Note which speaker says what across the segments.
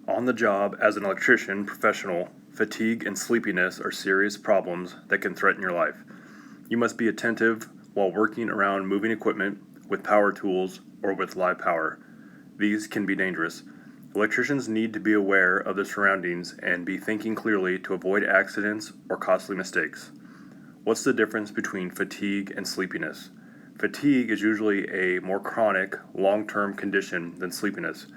Speaker 1: On the job as an electrician professional, fatigue and sleepiness are serious problems that can threaten your life. You must be attentive while working around moving equipment, with power tools, or with live power. These can be dangerous. Electricians need to be aware of their surroundings and be thinking clearly to avoid accidents or costly mistakes. What's the difference between fatigue and sleepiness? Fatigue is usually a more chronic, long-term condition than sleepiness.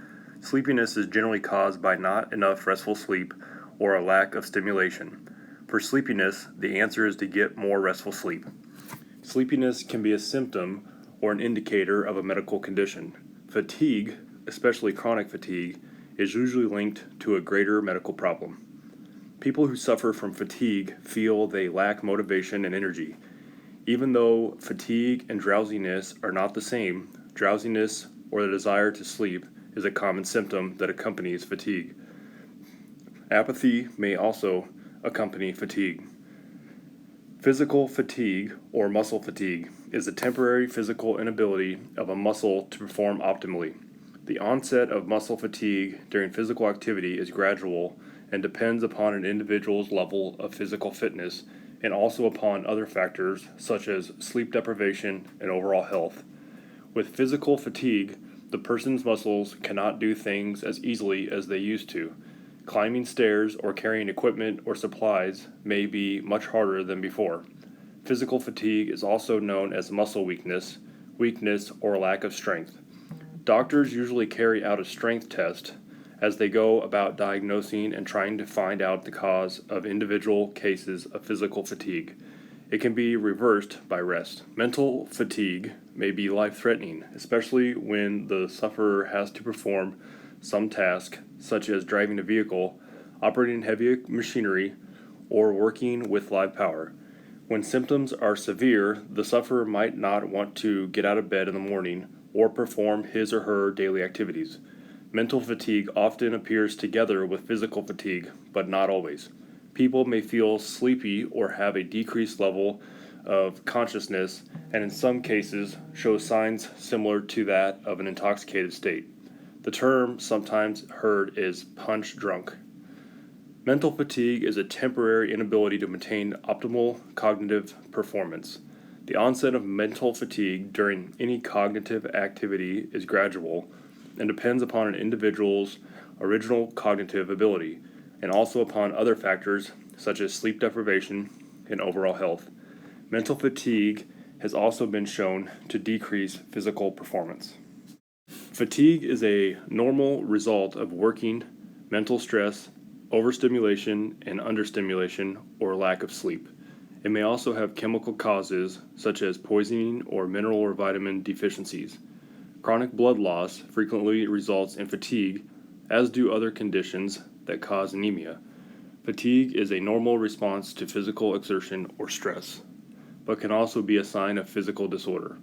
Speaker 1: Sleepiness is generally caused by not enough restful sleep or a lack of stimulation. For sleepiness, the answer is to get more restful sleep. Sleepiness can be a symptom or an indicator of a medical condition. Fatigue, especially chronic fatigue, is usually linked to a greater medical problem. People who suffer from fatigue feel they lack motivation and energy. Even though fatigue and drowsiness are not the same, drowsiness or the desire to sleep is a common symptom that accompanies fatigue. Apathy may also accompany fatigue. Physical fatigue or muscle fatigue is a temporary physical inability of a muscle to perform optimally. The onset of muscle fatigue during physical activity is gradual and depends upon an individual's level of physical fitness and also upon other factors such as sleep deprivation and overall health. With physical fatigue, the person's muscles cannot do things as easily as they used to. Climbing stairs or carrying equipment or supplies may be much harder than before. Physical fatigue is also known as muscle weakness, or lack of strength. Doctors usually carry out a strength test as they go about diagnosing and trying to find out the cause of individual cases of physical fatigue. It can be reversed by rest. Mental fatigue may be life-threatening, especially when the sufferer has to perform some task, such as driving a vehicle, operating heavy machinery, or working with live power. When symptoms are severe, the sufferer might not want to get out of bed in the morning or perform his or her daily activities. Mental fatigue often appears together with physical fatigue, but not always. People may feel sleepy or have a decreased level of consciousness, and in some cases show signs similar to that of an intoxicated state. The term sometimes heard is punch drunk. Mental fatigue is a temporary inability to maintain optimal cognitive performance. The onset of mental fatigue during any cognitive activity is gradual and depends upon an individual's original cognitive ability, and also upon other factors such as sleep deprivation and overall health. Mental fatigue has also been shown to decrease physical performance. Fatigue is a normal result of working, mental stress, overstimulation, and understimulation, or lack of sleep. It may also have chemical causes such as poisoning or mineral or vitamin deficiencies. Chronic blood loss frequently results in fatigue, as do other conditions that cause anemia. Fatigue is a normal response to physical exertion or stress, but can also be a sign of physical disorder.